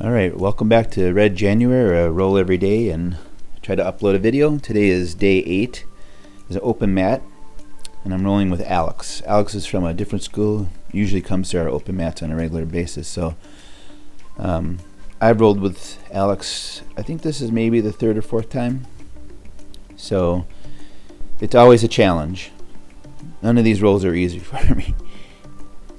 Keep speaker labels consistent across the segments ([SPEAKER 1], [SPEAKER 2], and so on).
[SPEAKER 1] All right, welcome back to Red January, or Roll Every Day, and try to upload a video. Today is day 8. It's an open mat, and I'm rolling with Alex. Alex is from a different school, usually comes to our open mats on a regular basis. So I've rolled with Alex, I think this is maybe the third or fourth time. So it's always a challenge. None of these rolls are easy for me.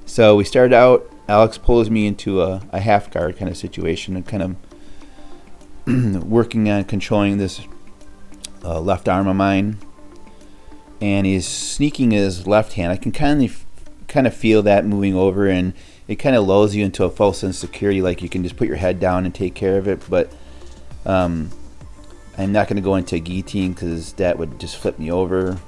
[SPEAKER 1] So we started out, Alex pulls me into a half guard kind of situation and kind of working on controlling this left arm of mine. And he's sneaking his left hand. I can kind of feel that moving over, and it kind of lulls you into a false sense of security, like you can just put your head down and take care of it. But I'm not going to go into guillotine because that would just flip me over.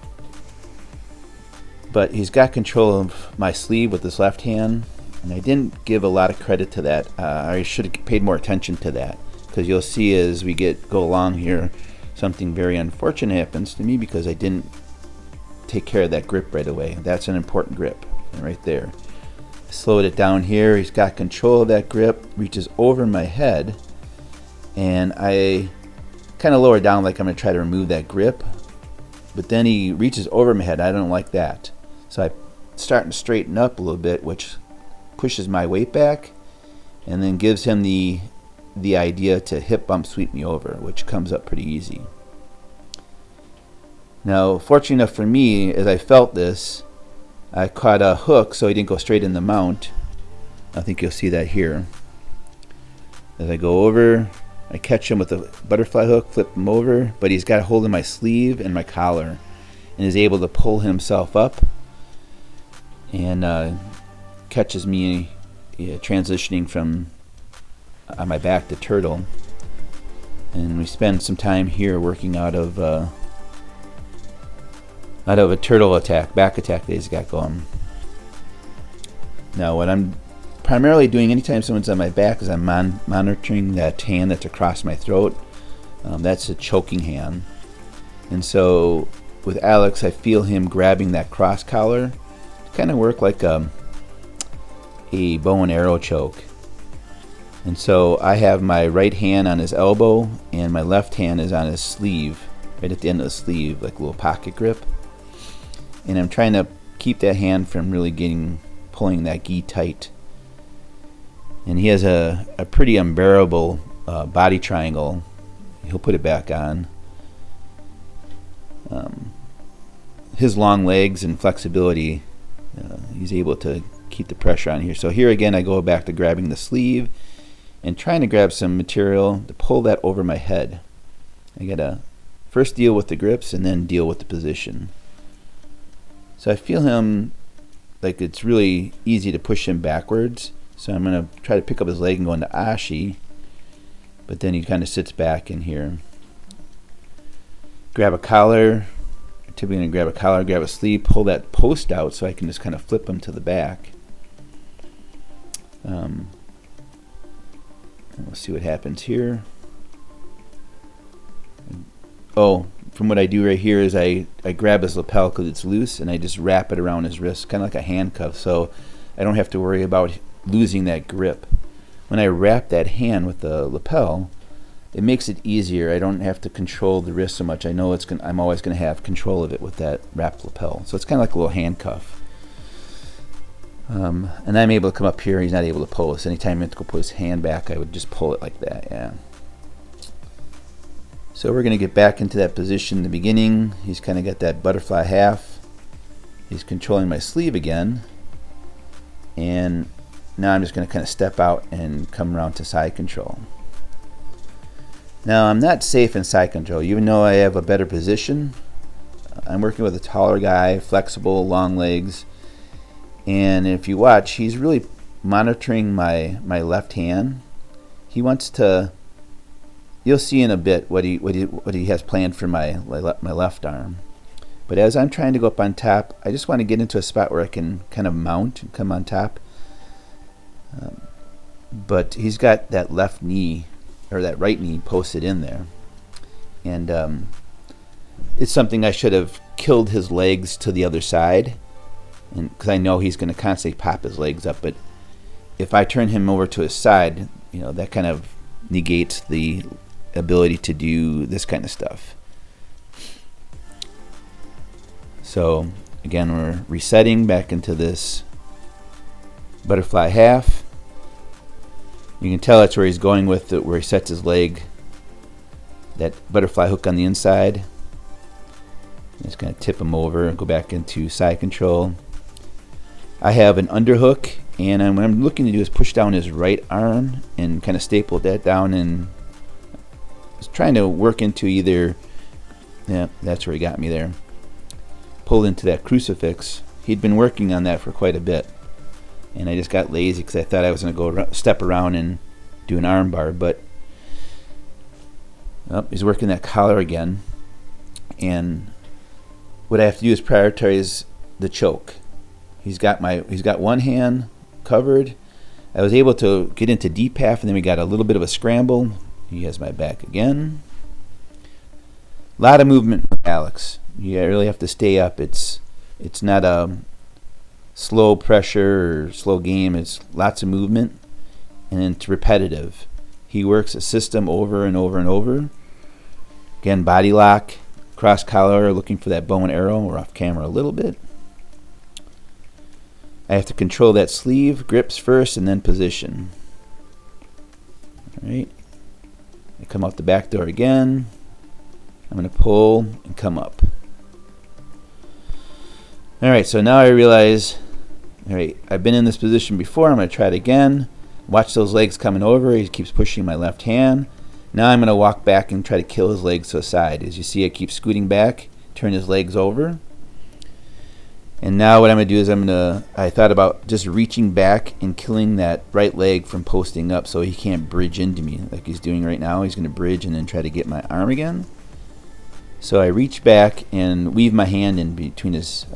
[SPEAKER 1] But he's got control of my sleeve with his left hand, and I didn't give a lot of credit to that. I should have paid more attention to that, because you'll see as we go along here, something very unfortunate happens to me because I didn't take care of that grip right away. That's an important grip right there. I slowed it down here. He's got control of that grip, reaches over my head, and I kind of lower down like I'm going to try to remove that grip, but then he reaches over my head. I don't like that. So I'm starting to straighten up a little bit, which pushes my weight back and then gives him the idea to hip bump sweep me over, which comes up pretty easy. Now, fortunate enough for me, as I felt this, I caught a hook so he didn't go straight in the mount. I think you'll see that here. As I go over, I catch him with a butterfly hook, flip him over, but he's got a hold of my sleeve and my collar and is able to pull himself up and catches me transitioning from on my back to turtle. And we spend some time here working out of a turtle attack, back attack that he's got going. Now what I'm primarily doing anytime someone's on my back is I'm monitoring that hand that's across my throat. That's a choking hand. And so with Alex, I feel him grabbing that cross collar to kind of work like a bow and arrow choke. And so I have my right hand on his elbow and my left hand is on his sleeve, right at the end of the sleeve, like a little pocket grip. And I'm trying to keep that hand from really pulling that gi tight. And he has a pretty unbearable body triangle. He'll put it back on. His long legs and flexibility, he's able to keep the pressure on here. So here again, I go back to grabbing the sleeve and trying to grab some material to pull that over my head. I gotta first deal with the grips and then deal with the position. So I feel him like it's really easy to push him backwards. So I'm going to try to pick up his leg and go into ashi, but then he kind of sits back in here. Grab a collar. I'm typically going to grab a collar, grab a sleeve, pull that post out so I can just kind of flip him to the back. We'll see what happens here. Oh, from what I do right here is I grab his lapel because it's loose and I just wrap it around his wrist, kind of like a handcuff, so I don't have to worry about losing that grip. When I wrap that hand with the lapel, it makes it easier. I don't have to control the wrist so much. I know I'm always going to have control of it with that wrapped lapel. So it's kind of like a little handcuff. And I'm able to come up here. He's not able to pull. So anytime I have to go put his hand back, I would just pull it like that. Yeah. So we're going to get back into that position in the beginning. He's kind of got that butterfly half. He's controlling my sleeve again. And now I'm just going to kind of step out and come around to side control. Now I'm not safe in side control, even though I have a better position. I'm working with a taller guy, flexible, long legs. And if you watch, he's really monitoring my left hand. He wants to. You'll see in a bit what he has planned for my left arm. But as I'm trying to go up on top, I just want to get into a spot where I can kind of mount and come on top. But he's got that left knee or that right knee posted in there, and it's something I should have killed his legs to the other side, and because I know he's going to constantly pop his legs up. But if I turn him over to his side, that kind of negates the ability to do this kind of stuff. So again, we're resetting back into this butterfly half. You can tell that's where he's going with it, where he sets his leg, that butterfly hook on the inside. Just going to tip him over and go back into side control. I have an underhook, and what I'm looking to do is push down his right arm and kind of staple that down, and I was trying to work into either, yeah, that's where he got me there. Pulled into that crucifix. He'd been working on that for quite a bit, and I just got lazy because I thought I was going to go step around and do an arm bar, but he's working that collar again, and what I have to do is prioritize the choke. He's got one hand covered. I was able to get into deep half, and then we got a little bit of a scramble. He has my back again. A lot of movement with Alex. You really have to stay up. It's not a slow pressure or slow game. It's lots of movement, and it's repetitive. He works a system over and over and over. Again, body lock, cross collar, looking for that bow and arrow. We're off camera a little bit. I have to control that sleeve, grips first, and then position. All right. I come out the back door again. I'm going to pull and come up. All right, so now I realize, all right, I've been in this position before. I'm going to try it again. Watch those legs coming over. He keeps pushing my left hand. Now I'm going to walk back and try to kill his legs to the side. As you see, I keep scooting back, turn his legs over. And now what I'm going to do is I thought about just reaching back and killing that right leg from posting up so he can't bridge into me like he's doing right now. He's going to bridge and then try to get my arm again. So I reach back and weave my hand in between his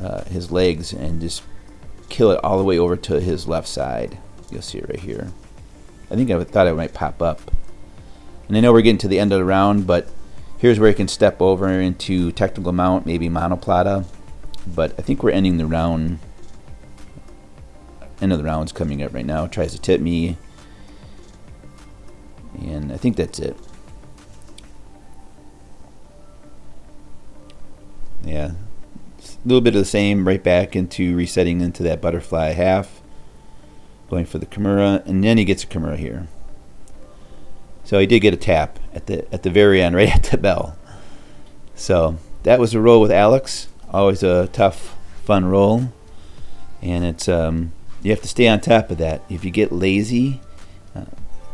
[SPEAKER 1] legs and just kill it all the way over to his left side. You'll see it right here. I think I thought it might pop up. And I know we're getting to the end of the round, but here's where he can step over into technical mount, maybe monoplata. But I think we're ending the round. End of the round's coming up right now. Tries to tip me. And I think that's it. Yeah. A little bit of the same, right back into resetting into that butterfly half. Going for the Kimura, and then he gets a Kimura here. So he did get a tap at the very end, right at the bell. So that was a roll with Alex. Always a tough, fun roll, and it's you have to stay on top of that. If you get lazy,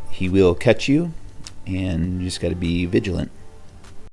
[SPEAKER 1] he will catch you, and you just got to be vigilant.